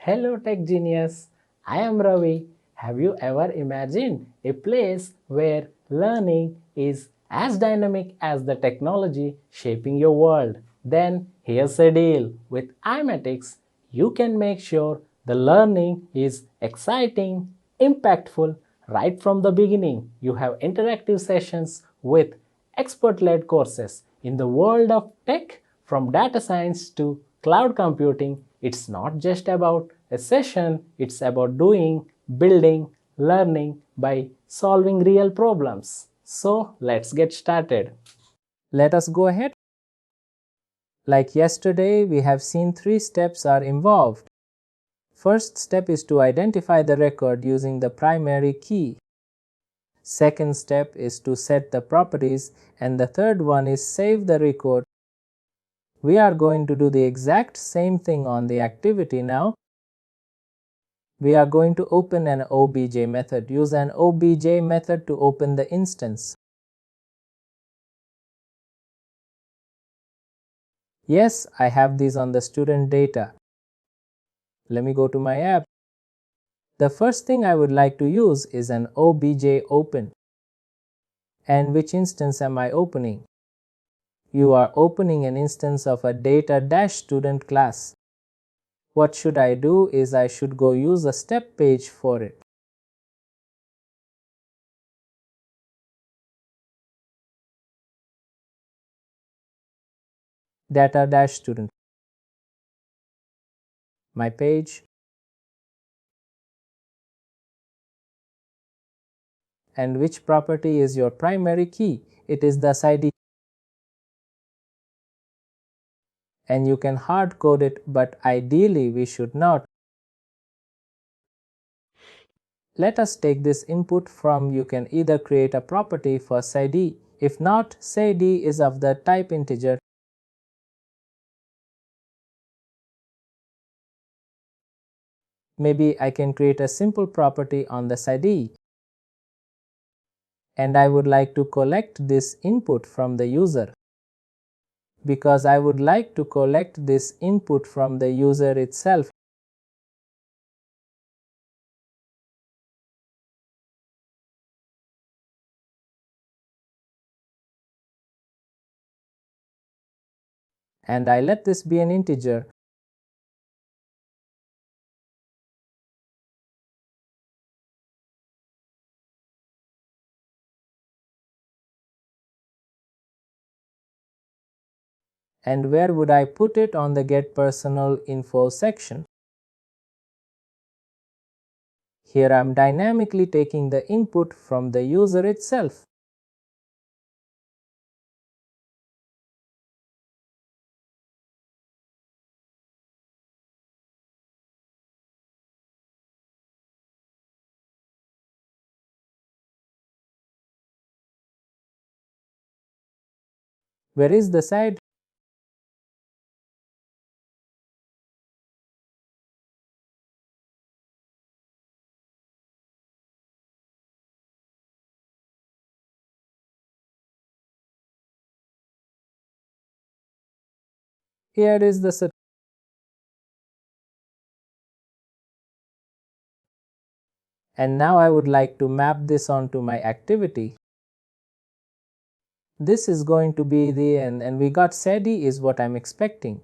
Hello Tech Genius, I am Ravi. Have you ever imagined a place where learning is as dynamic as the technology shaping your world? Then here's a deal. With iMatix, you can make sure the learning is exciting, impactful right from the beginning. You have interactive sessions with expert-led courses. In the world of tech, from data science to cloud computing, it's not just about a session, it's about doing, building, learning by solving real problems. So let's get started. Let us go ahead. Like yesterday, we have seen 3 steps are involved. First step is to identify the record using the primary key. Second step is to set the properties, and the third one is save the record. We are going to do the exact same thing on the activity now. We are going to open an OBJ method. Use an OBJ method to open the instance. Yes, I have these on the student data. Let me go to my app. The first thing I would like to use is an OBJ-Open. And which instance am I opening? You are opening an instance of a data-student class. What should I do is I should go use a step page for it. Data-student. My page. And which property is your primary key? It is the ID. And you can hard code it, but ideally we should not. Let us take this input from you can either create a property for SID. If not, say D is of the type integer. Maybe I can create a simple property on the SID. And I would like to collect this input from the user. Because I would like to collect this input from the user itself. And I let this be an integer. And where would I put it on the get personal info section? Here I am dynamically taking the input from the user itself. Where is the side? Here is the set. And now I would like to map this onto my activity. This is going to be the end, and we got SEDI is what I'm expecting.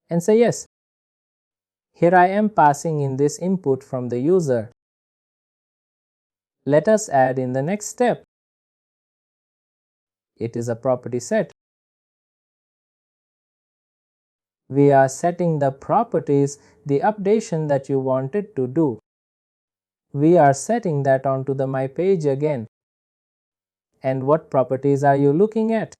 And say yes. Here I am passing in this input from the user. Let us add in the next step. It is a property set. We are setting the properties, the updation that you wanted to do. We are setting that onto the my page again. And what properties are you looking at?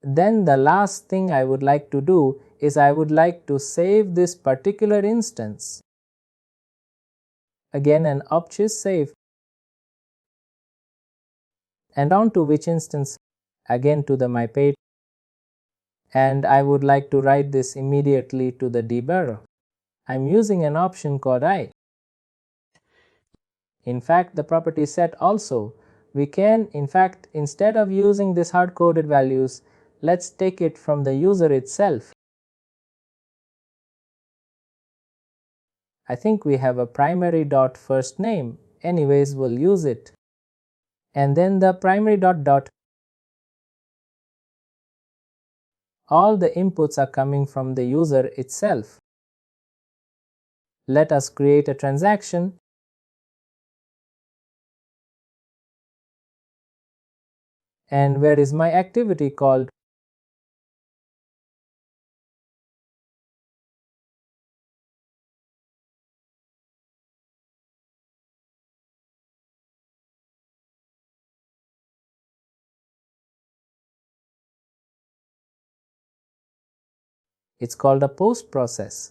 Then the last thing I would like to do is I would like to save this particular instance. again an OBJ-Save, and on to which instance, again to the my page, and I would like to write this immediately to the debugger. I'm using an option called I. In fact, the property set also, we can, in fact, instead of using this hard-coded values, let's take it from the user itself. I think we have a primary dot first name, anyways we'll use it. And then the primary dot. All the inputs are coming from the user itself. Let us create a transaction. And where is my activity called? It's called a post process.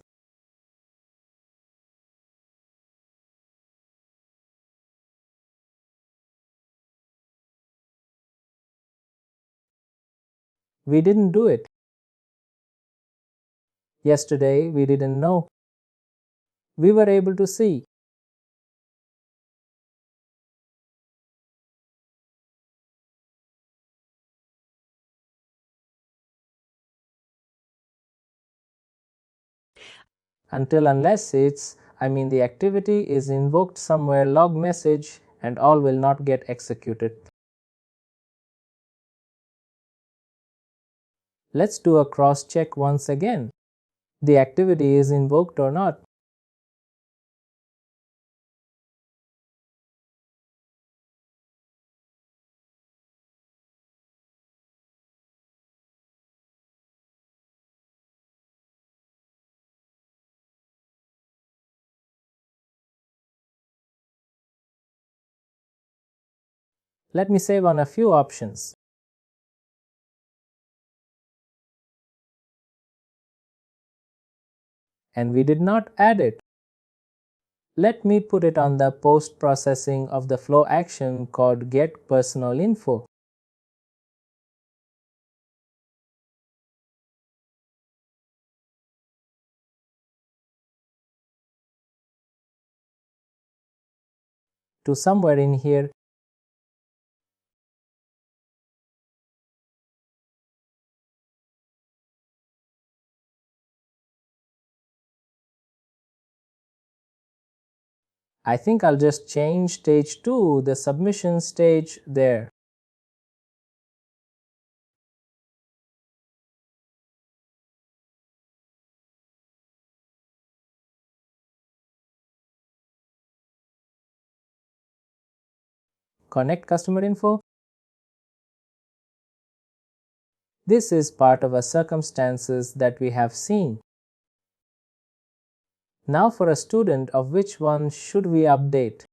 We didn't do it. Yesterday we didn't know. We were able to see. Unless the activity is invoked somewhere log message and all will not get executed. Let's do a cross check once again. The activity is invoked or not. Let me save on a few options. And we did not add it. Let me put it on the post processing of the flow action called get personal info. To somewhere in here. I think I'll just change stage 2, the submission stage there. Connect customer info. This is part of our circumstances that we have seen. Now for a student, of which one should we update?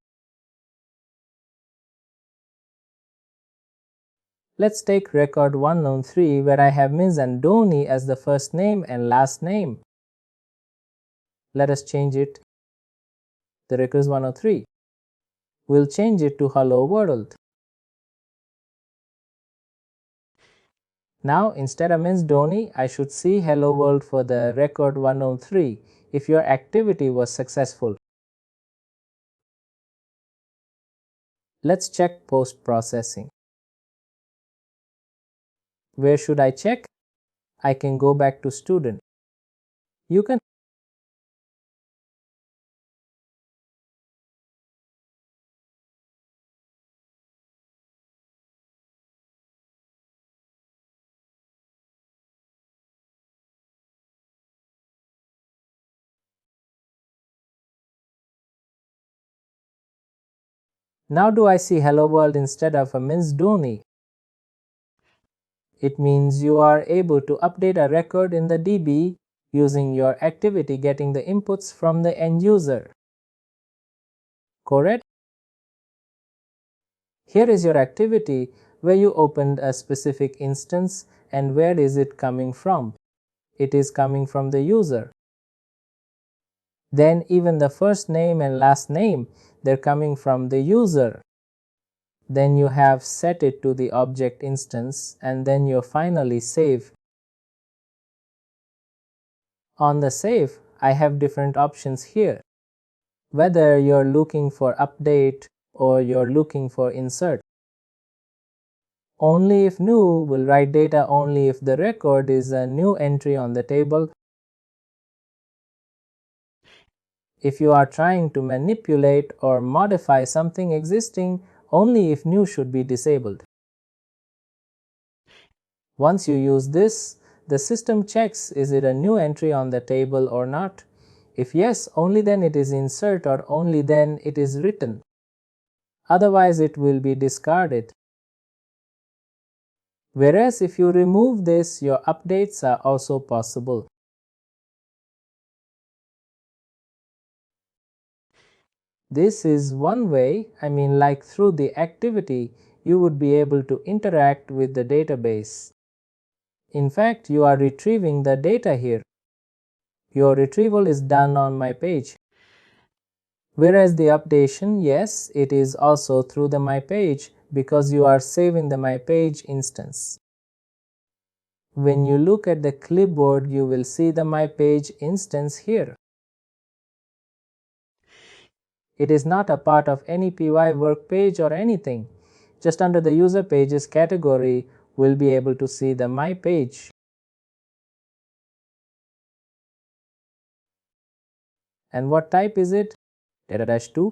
Let's take record 103 where I have Ms. Andoni as the first name and last name. Let us change it. The record is 103. We'll change it to hello world. Now instead of Ms. Dhoni, I should see hello world for the record 103 if your activity was successful. Let's check post processing. Where should I check? I can go back to student. You can Now do I see hello world instead of a Ms. Dhoni? It means you are able to update a record in the DB using your activity getting the inputs from the end user. Correct? Here is your activity where you opened a specific instance and where is it coming from? It is coming from the user. Then even the first name and last name, they're coming from the user. Then you have set it to the object instance, and then you finally save. On the save, I have different options here. Whether you're looking for update or you're looking for insert. Only if new will write data only if the record is a new entry on the table. If you are trying to manipulate or modify something existing, only if new should be disabled. Once you use this, the system checks is it a new entry on the table or not. If yes, only then it is insert or only then it is written. Otherwise it will be discarded. Whereas if you remove this, your updates are also possible. This is one way, like through the activity, you would be able to interact with the database. In fact, you are retrieving the data here. Your retrieval is done on my page. Whereas the updation, yes, it is also through the my page because you are saving the my page instance. When you look at the clipboard, you will see the my page instance here. It is not a part of any PY work page or anything. Just under the user pages category, we'll be able to see the my page. And what type is it? Data-2.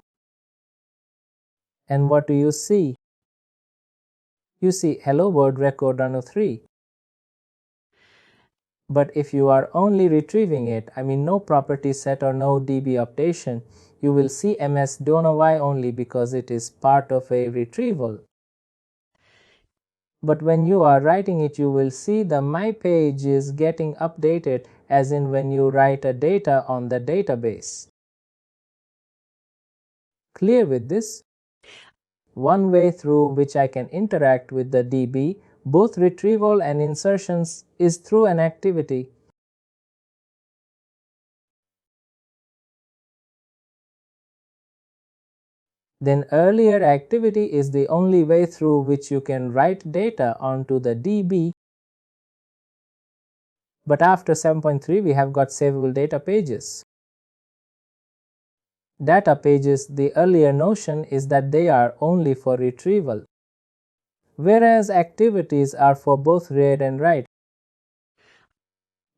And what do you see? You see hello world record runner 3. But if you are only retrieving it, no property set or no DB updation, you will see MS don't know why only because it is part of a retrieval. But when you are writing it, you will see the my page is getting updated as in when you write a data on the database. Clear with this? One way through which I can interact with the DB, both retrieval and insertions, is through an activity. Then earlier activity is the only way through which you can write data onto the DB. But after 7.3 we have got savable data pages. Data pages, the earlier notion is that they are only for retrieval, whereas activities are for both read and write.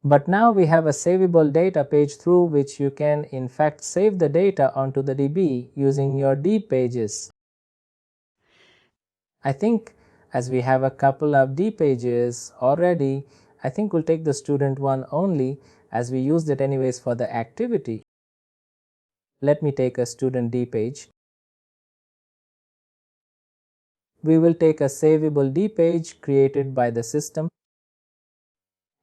But now we have a savable data page through which you can in fact save the data onto the DB using your D pages. I think as we have a couple of D pages already, I think we'll take the student one only as we used it anyways for the activity. Let me take a student D page. We will take a savable D page created by the system.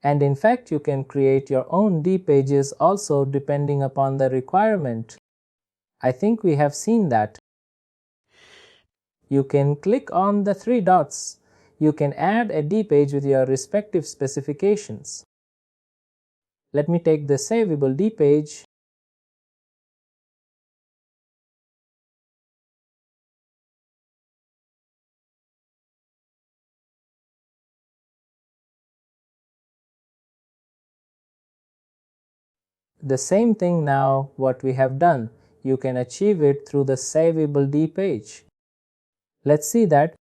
And in fact, you can create your own D pages also depending upon the requirement. I think we have seen that. You can click on the 3 dots. You can add a D page with your respective specifications. Let me take the savable D page. The same thing now what we have done. You can achieve it through the savable D page. Let's see that.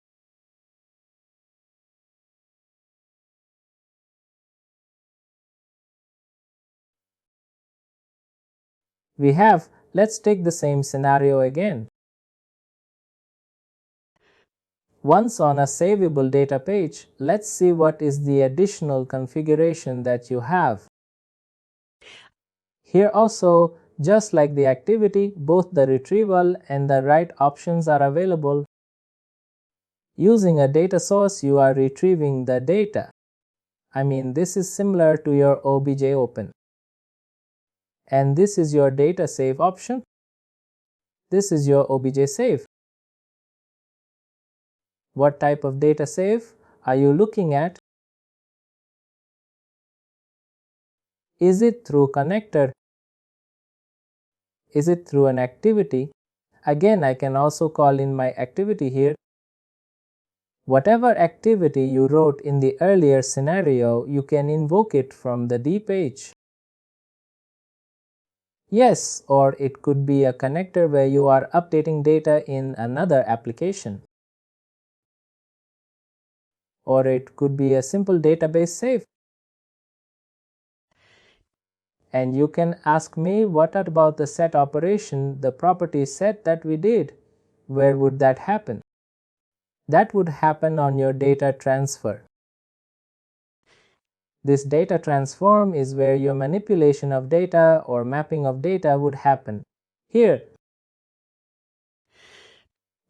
We have. Let's take the same scenario again. Once on a savable data page, let's see what is the additional configuration that you have. Here also, just like the activity, both the retrieval and the write options are available. Using a data source, you are retrieving the data. This is similar to your OBJ-Open. And this is your data save option. This is your OBJ-Save. What type of data save are you looking at? Is it through connector? Is it through an activity? Again, I can also call in my activity here. Whatever activity you wrote in the earlier scenario, you can invoke it from the D page. Yes, or it could be a connector where you are updating data in another application. Or it could be a simple database save. And you can ask me, what about the set operation, the property set that we did? Where would that happen? That would happen on your data transfer. This data transform is where your manipulation of data or mapping of data would happen. Here,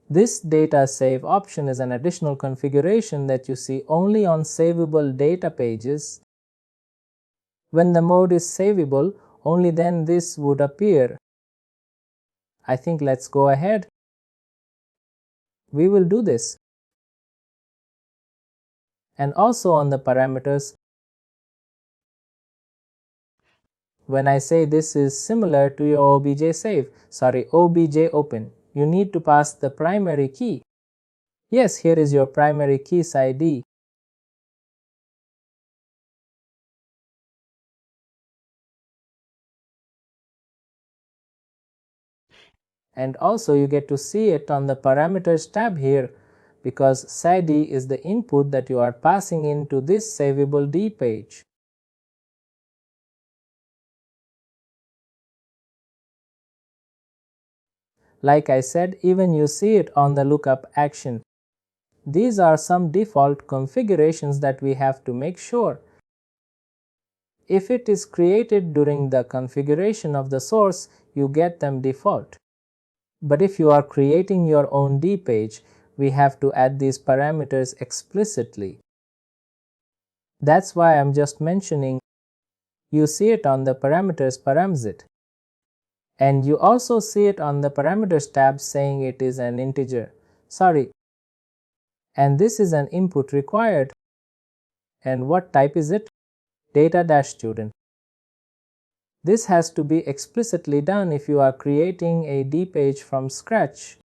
this data save option is an additional configuration that you see only on savable data pages. When the mode is savable, only then this would appear. I think let's go ahead. We will do this. And also on the parameters, when I say this is similar to your OBJ-Open, you need to pass the primary key. Yes, here is your primary keys ID. And also you get to see it on the parameters tab here, because SID is the input that you are passing into this savable D page. Like I said, even you see it on the lookup action. These are some default configurations that we have to make sure. If it is created during the configuration of the source, you get them default. But if you are creating your own D page, we have to add these parameters explicitly. That's why I'm just mentioning. You see it on the parameters paramzit. And you also see it on the parameters tab saying it is an integer. Sorry. And this is an input required. And what type is it? Data-student. This has to be explicitly done if you are creating a D page from scratch.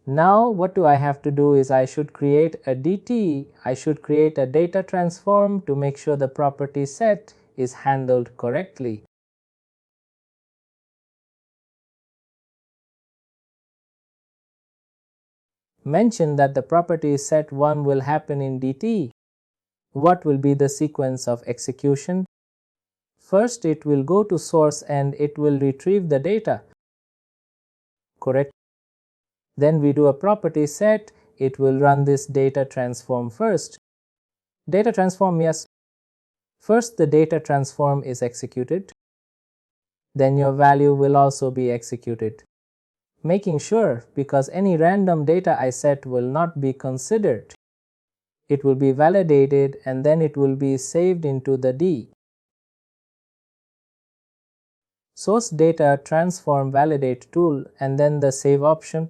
Now what do I have to do is I should create a DT, I should create a data transform to make sure the property set is handled correctly. Mention that the property set1 will happen in DT. What will be the sequence of execution? First, it will go to source and it will retrieve the data. Correct. Then we do a property set, it will run this data transform first. Data transform, yes. First the data transform is executed. Then your value will also be executed. Making sure, because any random data I set will not be considered. It will be validated and then it will be saved into the D. Source data transform validate tool and then the save option.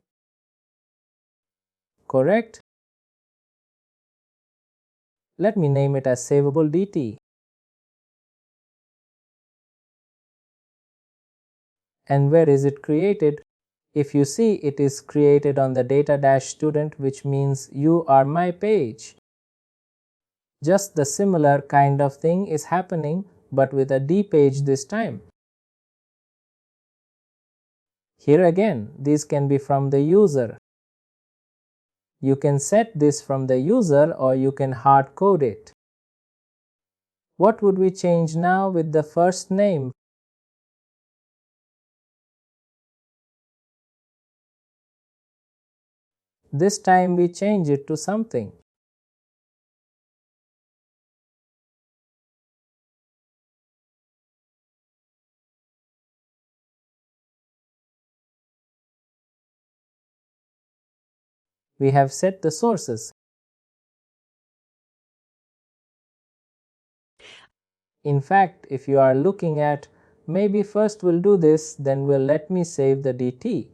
Correct. Let me name it as savable DT. And where is it created? If you see, it is created on the data-student, which means you are my page. Just the similar kind of thing is happening, but with a D page this time. Here again, these can be from the user. You can set this from the user or you can hard code it. What would we change now with the first name? This time we change it to something. We have set the sources. In fact, if you are looking at, maybe first we'll do this, then we'll let me save the DT.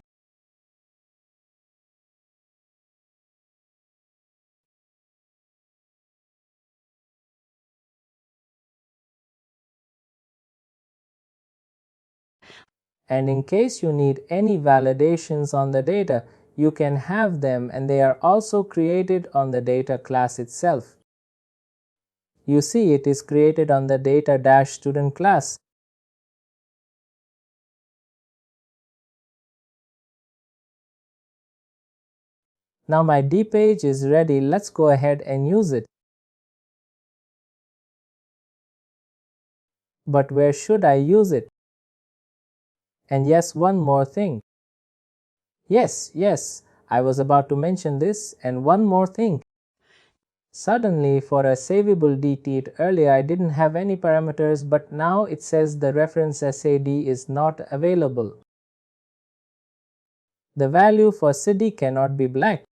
And in case you need any validations on the data, you can have them, and they are also created on the data class itself. You see, it is created on the data-student class. Now my D page is ready. Let's go ahead and use it. But where should I use it? And yes, one more thing. Yes, I was about to mention this, and one more thing. Suddenly, for a savable DT, earlier I didn't have any parameters, but now it says the reference SAD is not available. The value for SID cannot be black.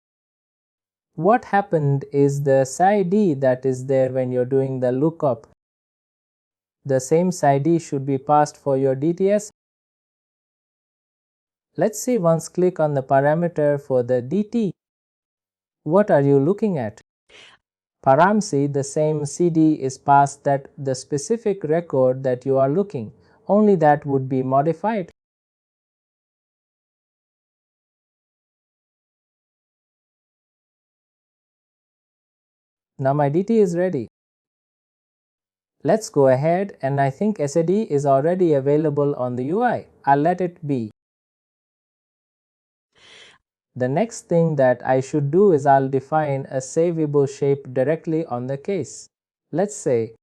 What happened is the SID that is there when you're doing the lookup. The same SID should be passed for your DTS. Let's see once click on the parameter for the DT. What are you looking at? Param-C, the same CD is passed that the specific record that you are looking, only that would be modified. Now my DT is ready. Let's go ahead, and I think SAD is already available on the UI. I'll let it be. The next thing that I should do is I'll define a savable shape directly on the case. Let's say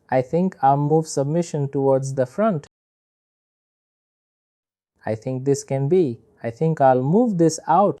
I think I'll move submission towards the front. I think this can be. I think I'll move this out.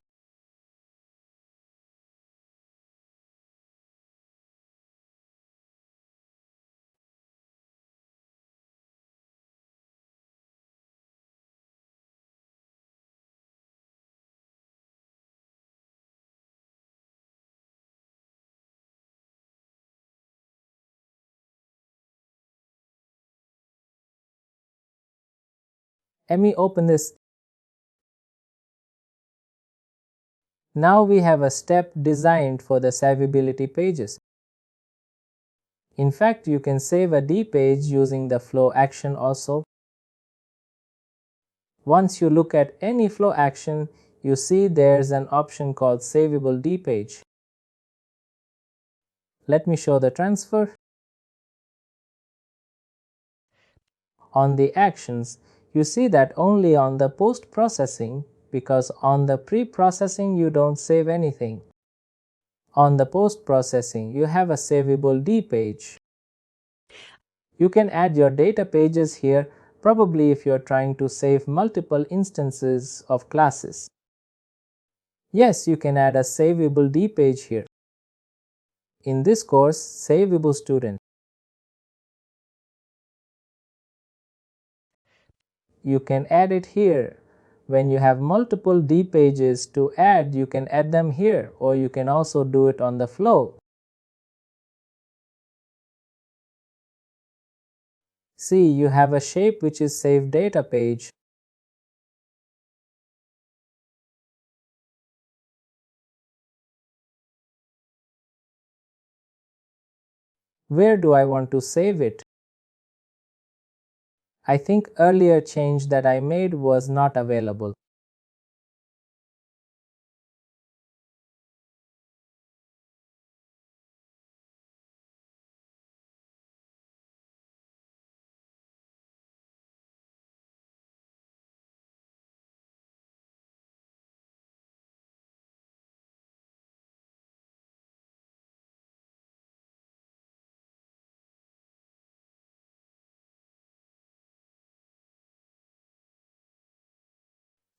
Let me open this. Now we have a step designed for the savability pages. In fact, you can save a D page using the flow action also. Once you look at any flow action, you see there's an option called Savable D page. Let me show the transfer. On the actions, you see that only on the post-processing, because on the pre-processing you don't save anything. On the post-processing, you have a Savable D page. You can add your data pages here, probably if you're trying to save multiple instances of classes. Yes, you can add a Savable D page here. In this course, Savable Student. You can add it here. When you have multiple D pages to add, you can add them here, or you can also do it on the flow. See, you have a shape which is Save Data page. Where do I want to save it? I think earlier change that I made was not available.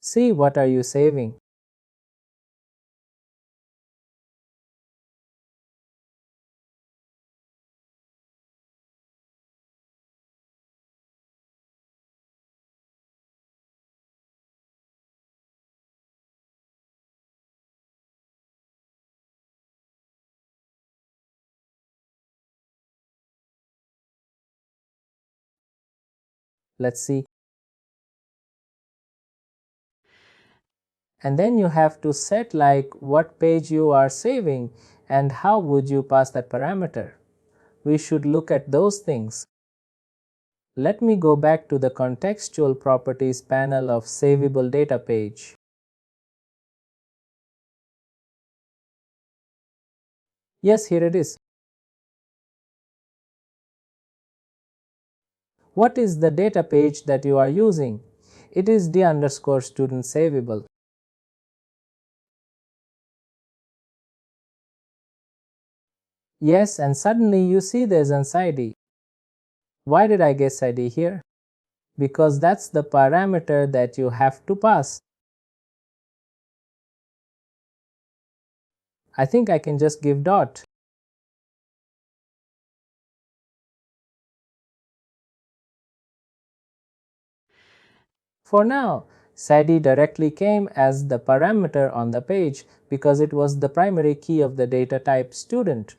See, what are you saving? Let's see. And then you have to set like what page you are saving and how would you pass that parameter. we should look at those things. Let me go back to the contextual properties panel of savable data page. Yes, here it is. What is the data page that you are using? It is d_student savable. Yes, and suddenly you see there's an ID. Why did I guess ID here? Because that's the parameter that you have to pass. I think I can just give dot. For now, SID directly came as the parameter on the page because it was the primary key of the data type student.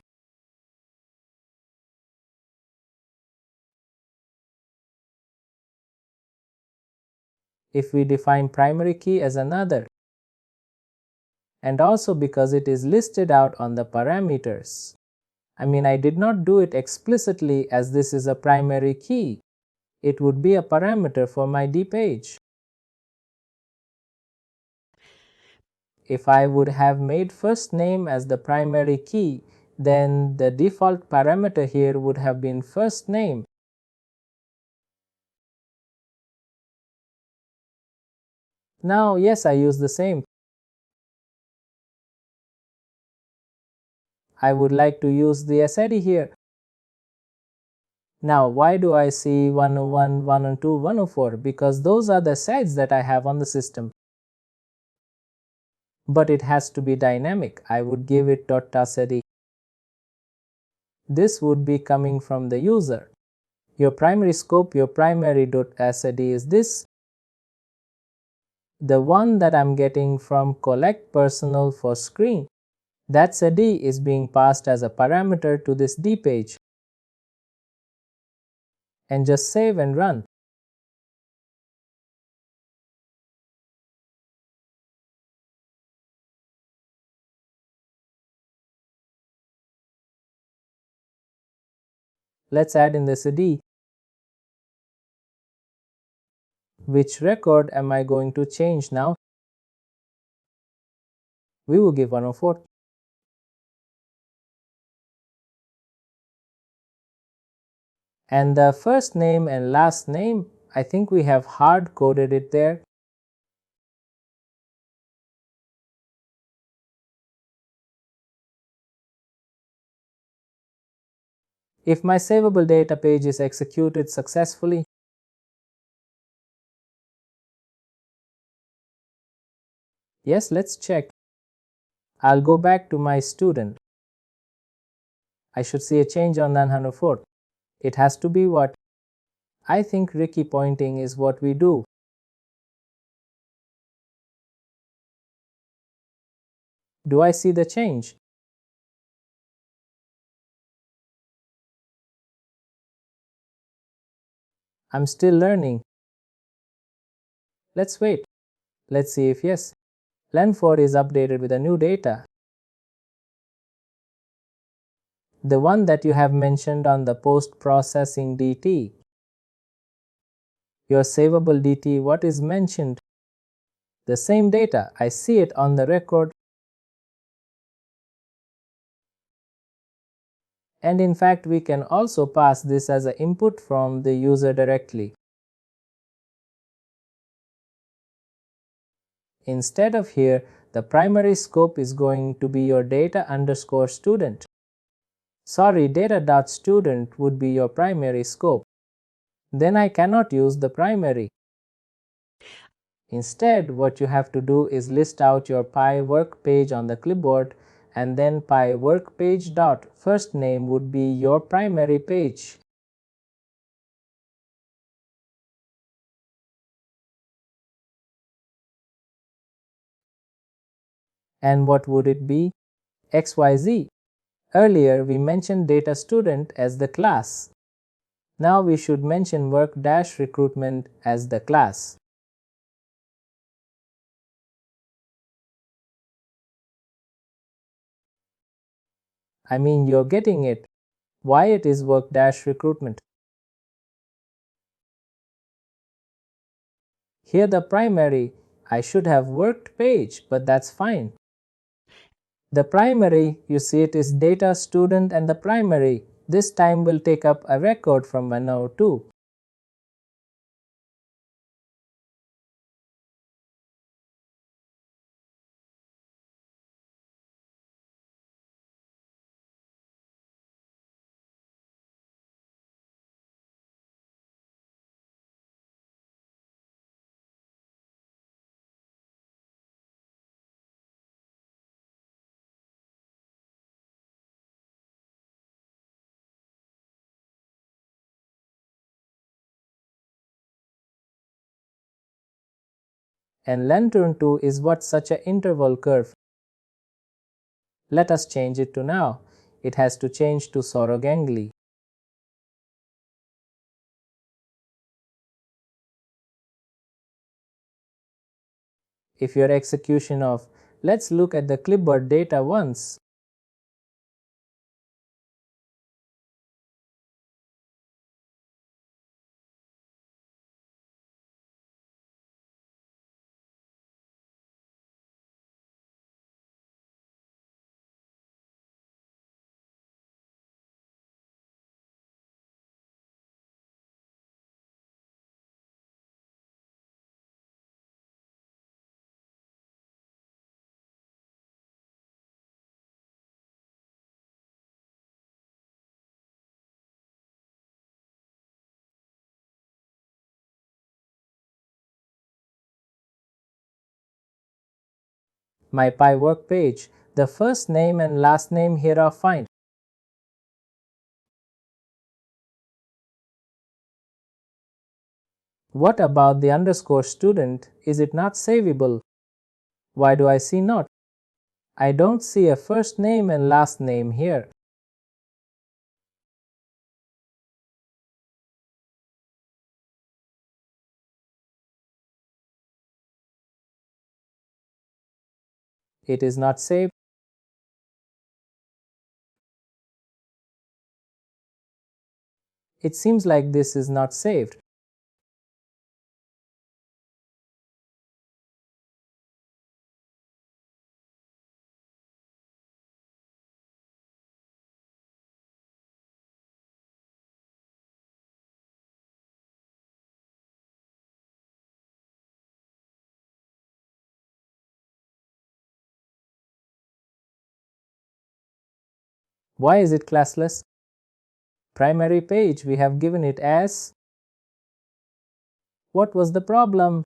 If we define primary key as another, and also because it is listed out on the parameters. I did not do it explicitly as this is a primary key. It would be a parameter for my D page. If I would have made first name as the primary key, then the default parameter here would have been first name. Now, yes, I use the same. I would like to use the SID here. Now, why do I see 101, 102, 104? Because those are the SIDs that I have on the system. But it has to be dynamic. I would give it .tascid. This would be coming from the user. Your primary scope, your primary .ascd is this. The one that I'm getting from collect personal for screen. That's a D is being passed as a parameter to this D page. And just save and run. Let's add in this a D. Which record am I going to change now? We will give 104. And the first name and last name, I think we have hard coded it there. If my savable data page is executed successfully, yes, let's check. I'll go back to my student. I should see a change on 904. It has to be what? I think Ricky pointing is what we do. Do I see the change? I'm still learning. Let's wait. Let's see if yes. Len4 is updated with a new data. The one that you have mentioned on the post-processing DT. Your savable DT, what is mentioned? The same data. I see it on the record. And in fact, we can also pass this as an input from the user directly. Instead of here, the primary scope is going to be your data_student. Sorry, data.student would be your primary scope. Then I cannot use the primary. Instead, what you have to do is list out your Pi work page on the clipboard, and then Pi work page dot first name would be your primary page. And what would it be? XYZ. Earlier we mentioned data student as the class. Now we should mention work-recruitment as the class. You're getting it. Why it is work-recruitment. Here the primary, I should have worked page, but that's fine. The primary, you see it is data student and the primary. This time will take up a record from 102. And lantern 2 is what such an interval curve. Let us change it to now. It has to change to Sorogangli. If your execution of let's look at the clipboard data once, my Pi work page, the first name and last name here are fine. What about the underscore student? Is it not savable? Why do I see not? I don't see a first name and last name here. It is not saved. It seems like this is not saved. Why is it classless? Primary page, we have given it as. What was the problem?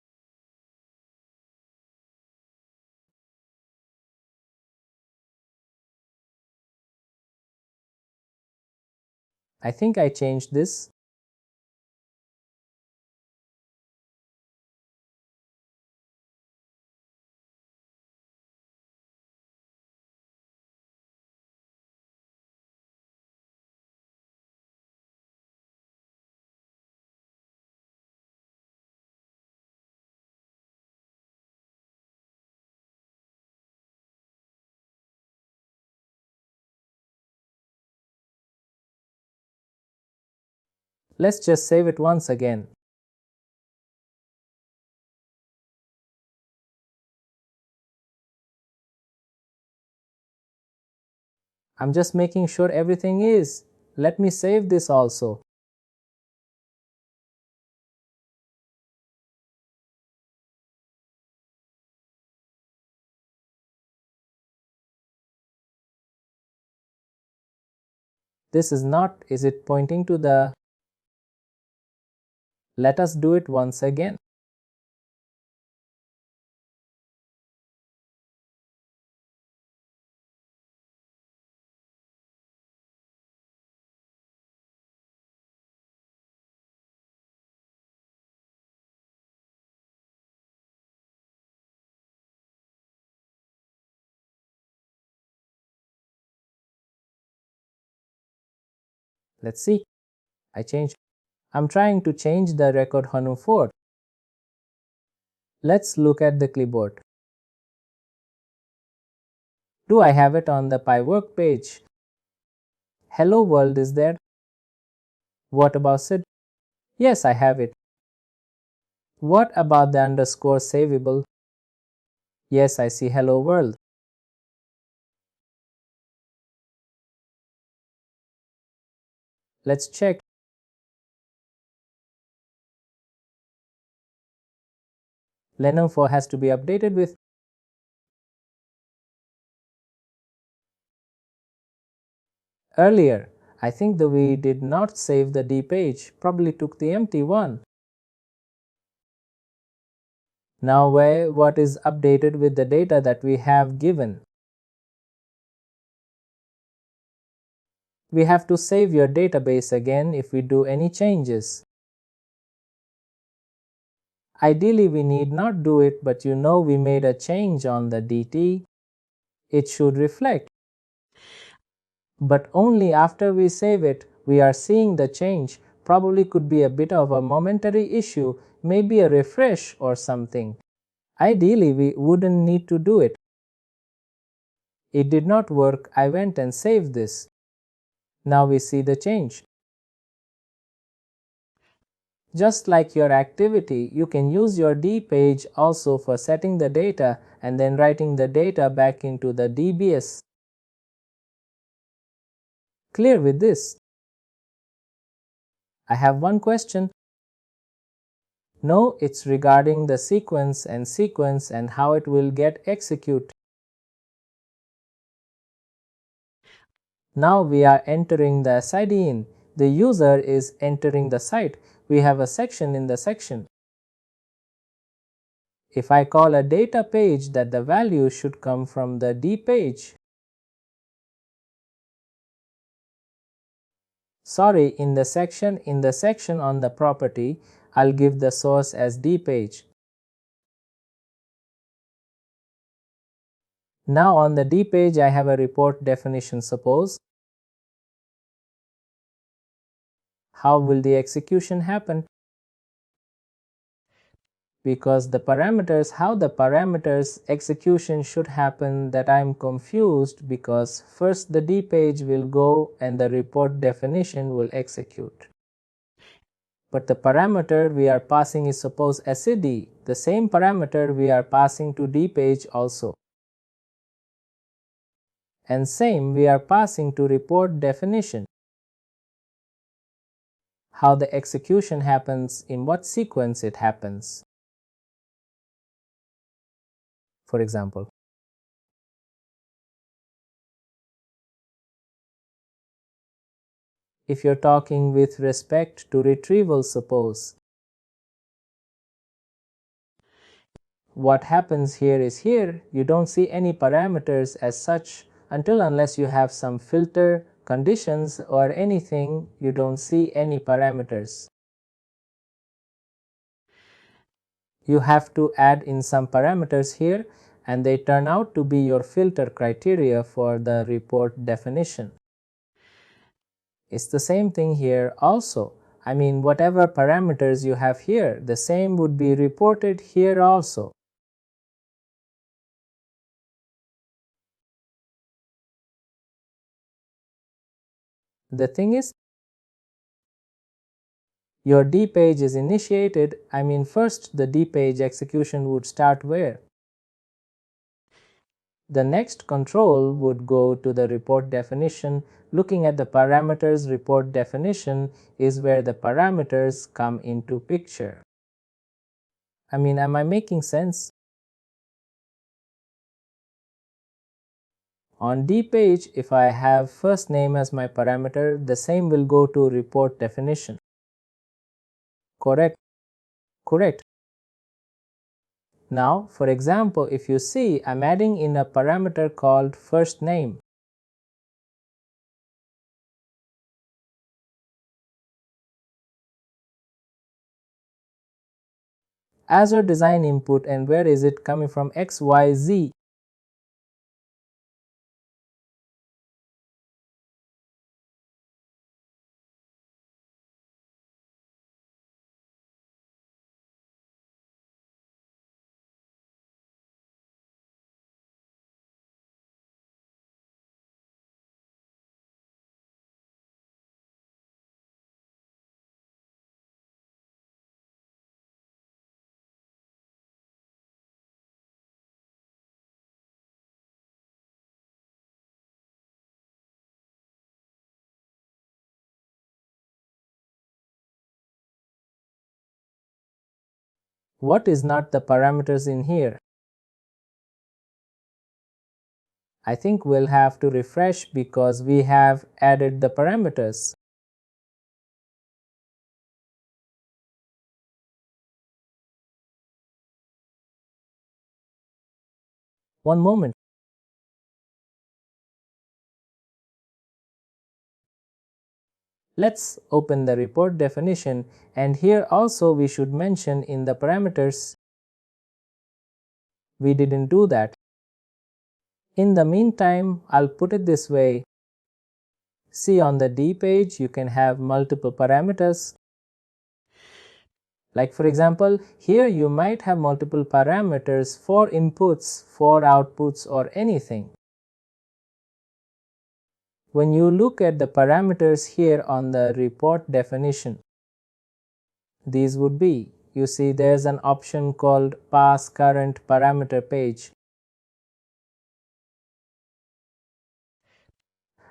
I think I changed this. Let's just save it once again. I'm just making sure everything is. Let me save this also. This is not, is it pointing to the. Let us do it once again. Let's see. I changed. I'm trying to change the record Hanu 4. Let's look at the clipboard. Do I have it on the Pi work page? Hello world is there. What about it? Yes, I have it. What about the underscore savable? Yes, I see hello world. Let's check. Lenovo has to be updated with. Earlier, I think that we did not save the D page, probably took the empty one. Now what is updated with the data that we have given? We have to save your database again if we do any changes. Ideally, we need not do it, but you know we made a change on the DT. It should reflect. But only after we save it, we are seeing the change. Probably could be a bit of a momentary issue, maybe a refresh or something. Ideally, we wouldn't need to do it. It did not work. I went and saved this. Now we see the change. Just like your activity, you can use your D page also for setting the data and then writing the data back into the DBS. Clear with this? I have one question. No, it's regarding the sequence and how it will get executed. Now we are entering the SID in. The user is entering the site. We have a section in the section. If I call a data page, that the value should come from the D page. Sorry, in the section on the property, I'll give the source as D page. Now on the D page, I have a report definition. Suppose. How will the execution happen? Because how the parameters execution should happen, that I'm confused, because first the D page will go and the report definition will execute. But the parameter we are passing is suppose SID, the same parameter we are passing to D page also. And same we are passing to report definition. How the execution happens, in what sequence it happens. For example, if you're talking with respect to retrieval, suppose, what happens here is here you don't see any parameters as such unless you have some filter conditions or anything. You don't see any parameters. You have to add in some parameters here, and they turn out to be your filter criteria for the report definition. It's the same thing here also. I mean, whatever parameters you have here, the same would be reported here also. The thing is, your D page is initiated. I mean, first the D page execution would start where? The next control would go to the report definition. Looking at the parameters report definition is where the parameters come into picture. I mean, am I making sense? On D page, if I have first name as my parameter, the same will go to report definition. Correct? Correct. Now, for example, if you see, I'm adding in a parameter called first name. Azure design input, and where is it coming from? XYZ. What is not the parameters in here? I think we'll have to refresh because we have added the parameters. One moment. Let's open the report definition, and here also we should mention in the parameters. We didn't do that. In the meantime, I'll put it this way. See, on the D page you can have multiple parameters. Like for example, here you might have multiple parameters for inputs, for outputs, or anything. When you look at the parameters here on the report definition, these would be, you see there's an option called pass current parameter page.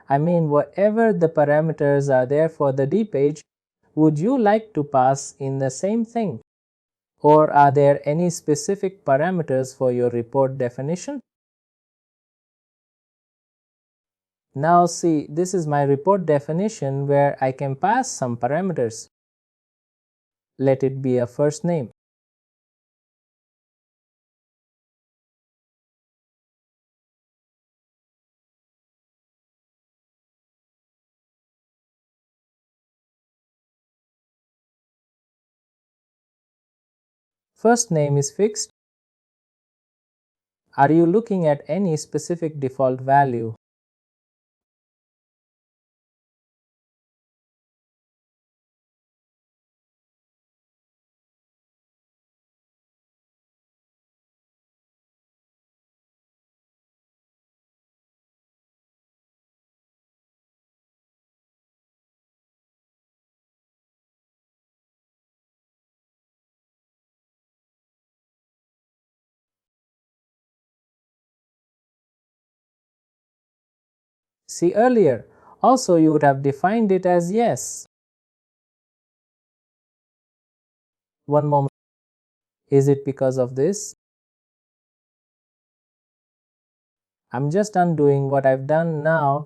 I mean, whatever the parameters are there for the D page, would you like to pass in the same thing? Or are there any specific parameters for your report definition? Now see, this is my report definition where I can pass some parameters. Let it be a first name. First name is fixed. Are you looking at any specific default value? See earlier, also you would have defined it as yes. One moment. Is it because of this? I'm just undoing what I've done now.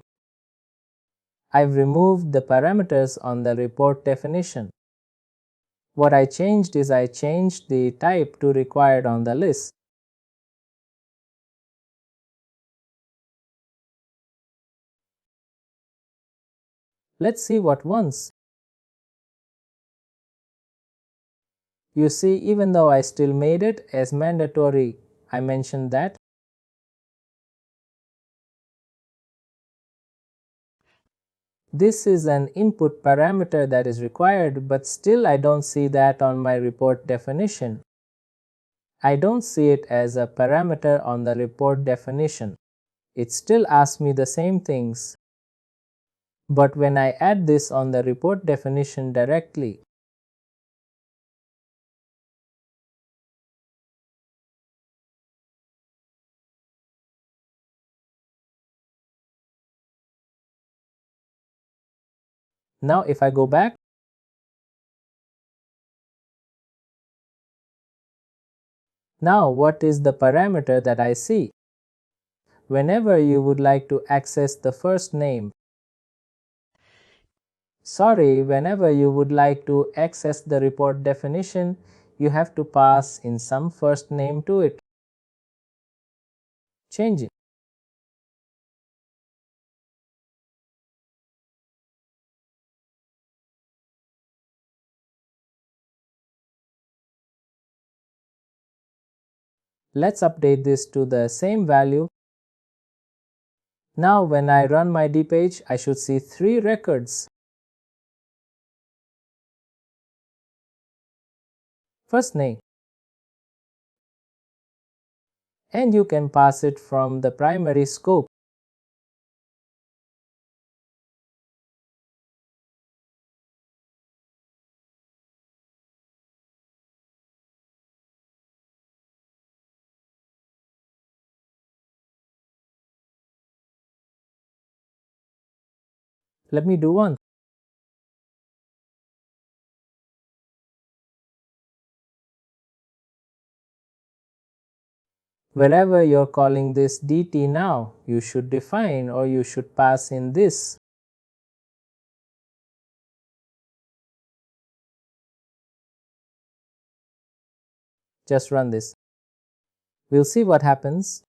I've removed the parameters on the report definition. What I changed is I changed the type to required on the list. Let's see what once. You see, even though I still made it as mandatory, I mentioned that. This is an input parameter that is required, but still I don't see that on my report definition. I don't see it as a parameter on the report definition. It still asks me the same things. But when I add this on the report definition directly, now if I go back, now what is the parameter that I see? Whenever you would like to access the first name, whenever you would like to access the report definition, you have to pass in some first name to it. Change it. Let's update this to the same value. Now when I run my D page, I should see 3 records. First name. And you can pass it from the primary scope. Let me do one. Wherever you're calling this dt now, you should define or you should pass in this. Just run this. We'll see what happens.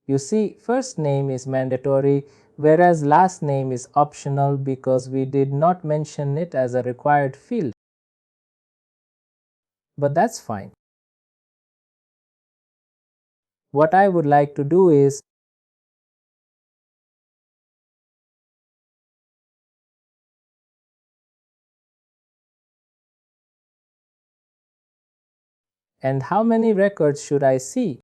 You see, first name is mandatory, whereas last name is optional because we did not mention it as a required field. But that's fine. What I would like to do is and how many records should I see?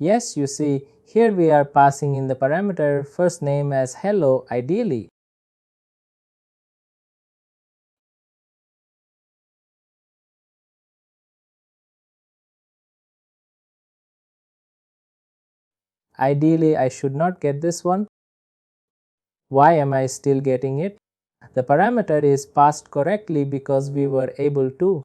Yes, you see, here we are passing in the parameter first name as hello ideally. Ideally, I should not get this one. Why am I still getting it? The parameter is passed correctly because we were able to.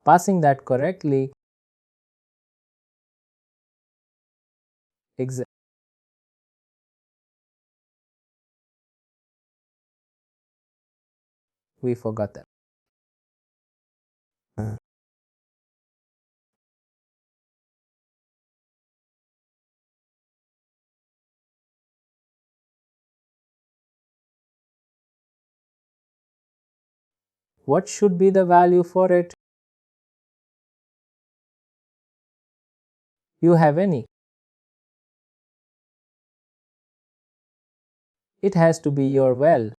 Passing that correctly, we forgot that. What should be the value for it? You have any? It has to be your well.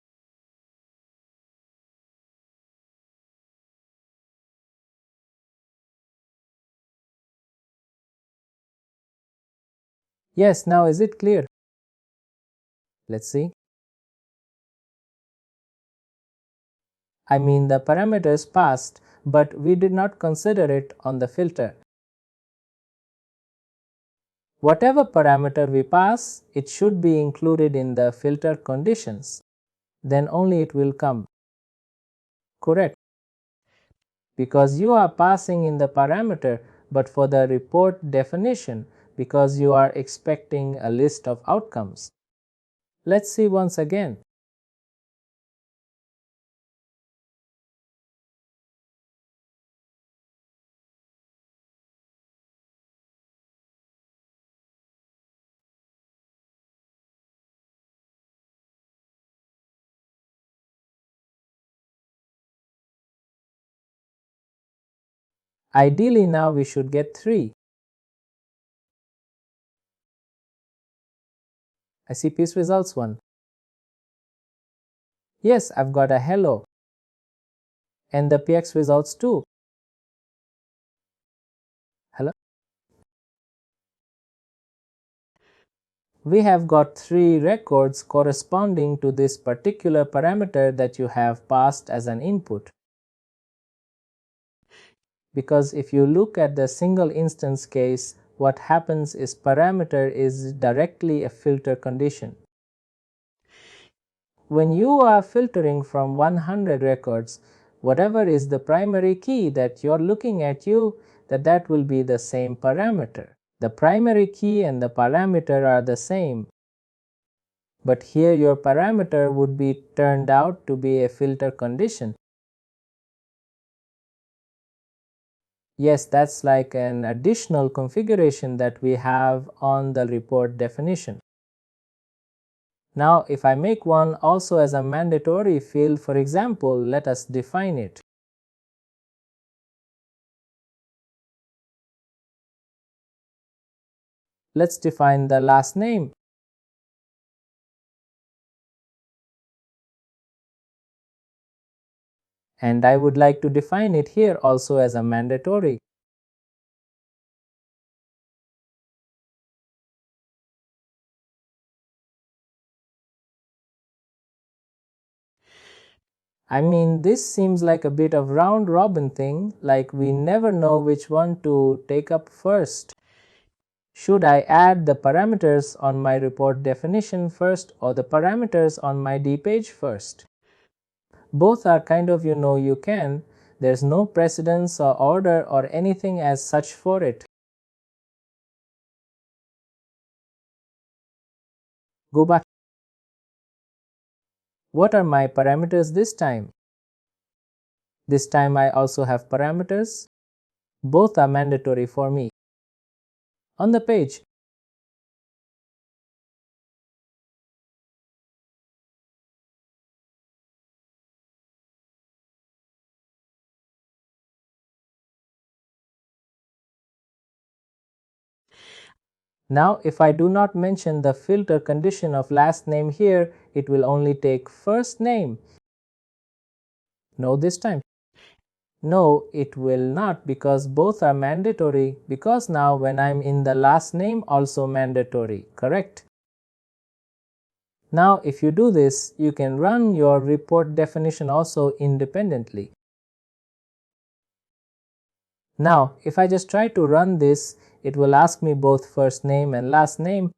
Yes, now is it clear? Let's see. I mean the parameters passed, but we did not consider it on the filter. Whatever parameter we pass, it should be included in the filter conditions. Then only it will come. Correct. Because you are passing in the parameter, but for the report definition, because you are expecting a list of outcomes. Let's see once again. Ideally now we should get 3. I see piece results 1. Yes, I've got a hello. And the PX results 2. Hello. We have got 3 records corresponding to this particular parameter that you have passed as an input. Because if you look at the single instance case, what happens is parameter is directly a filter condition. When you are filtering from 100 records, whatever is the primary key that you're looking at that will be the same parameter. The primary key and the parameter are the same. But here your parameter would be turned out to be a filter condition. Yes, that's like an additional configuration that we have on the report definition. Now, if I make one also as a mandatory field, for example, let us define it. Let's define the last name. And I would like to define it here also as a mandatory. I mean, this seems like a bit of round robin thing, like we never know which one to take up first. Should I add the parameters on my report definition first or the parameters on my D page first? Both are kind of you can. There's no precedence or order or anything as such for it. Go back. What are my parameters this time? This time I also have parameters. Both are mandatory for me. On the page, now if I do not mention the filter condition of last name here, it will only take first name. No, this time. No, it will not, because both are mandatory, because now when I'm in the last name also mandatory, correct? Now if you do this, you can run your report definition also independently. Now if I just try to run this, it will ask me both first name and last name.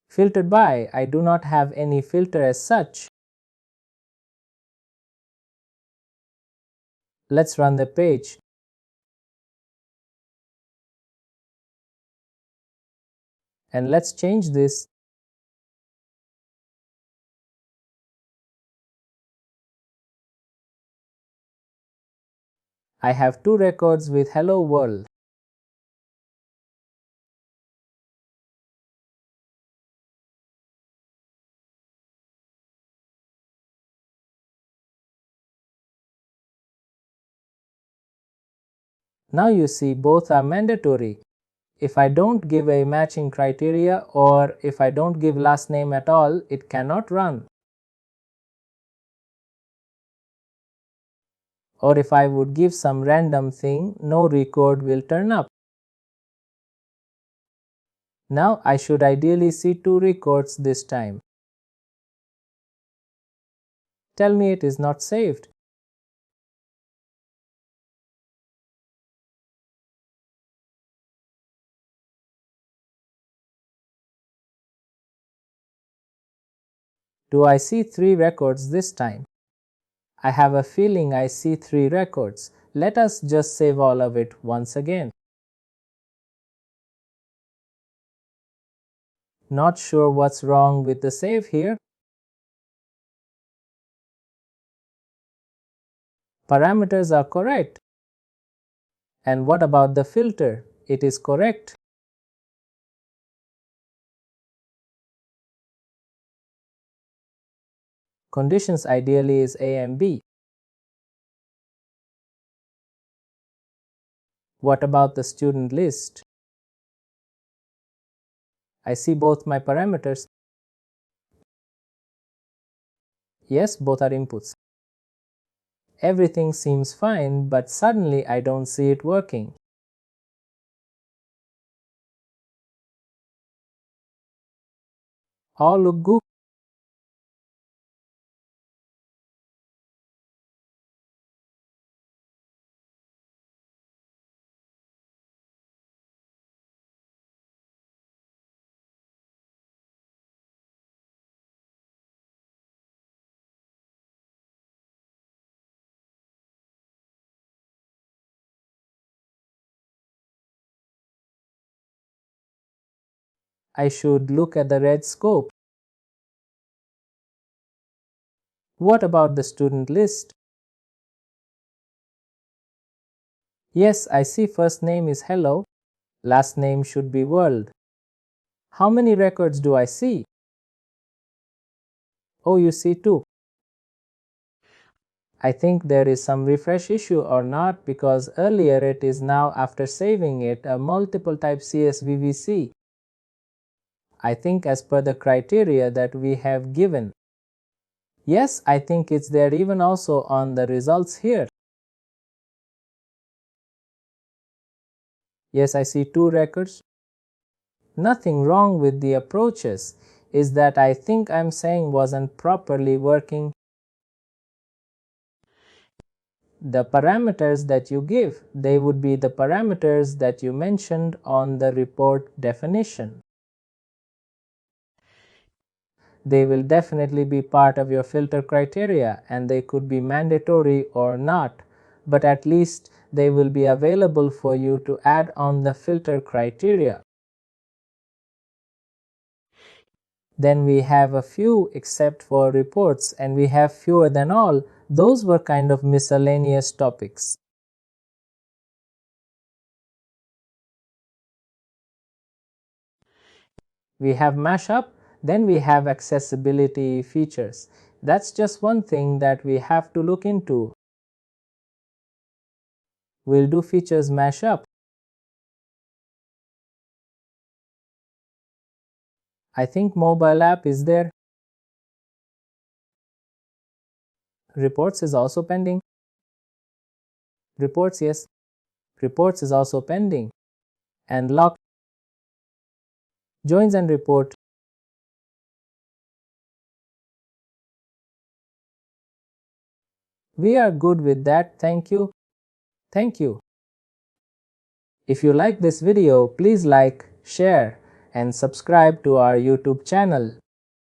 Filtered by, I do not have any filter as such. Let's run the page. And let's change this. I have two records with hello world. Now you see both are mandatory. If I don't give a matching criteria or if I don't give last name at all, it cannot run. Or if I would give some random thing, no record will turn up. Now I should ideally see two records this time. Tell me it is not saved. Do I see three records this time? I have a feeling I see three records. Let us just save all of it once again. Not sure what's wrong with the save here. Parameters are correct. And what about the filter? It is correct. Conditions ideally is A and B. What about the student list? I see both my parameters. Yes, both are inputs. Everything seems fine, but suddenly I don't see it working. All look good. I should look at the red scope. What about the student list? Yes, I see first name is hello, last name should be world. How many records do I see? Oh, you see two. I think there is some refresh issue or not, because earlier it is now, after saving it, a multiple type CSVVC. I think as per the criteria that we have given. Yes, I think it's there even also on the results here. Yes, I see two records. Nothing wrong with the approaches, is that I think I'm saying wasn't properly working. The parameters that you give, they would be the parameters that you mentioned on the report definition. They will definitely be part of your filter criteria, and they could be mandatory or not, but at least they will be available for you to add on the filter criteria. Then we have a few except for reports, and we have fewer than all. Those were kind of miscellaneous topics. We have mashup, then we have accessibility features. That's just one thing that we have to look into. We'll do features mashup. I think mobile app is there. Reports is also pending. Reports, yes. Reports is also pending. And lock. Joins and report. We are good with that, thank you. Thank you. If you like this video, please like, share, and subscribe to our YouTube channel.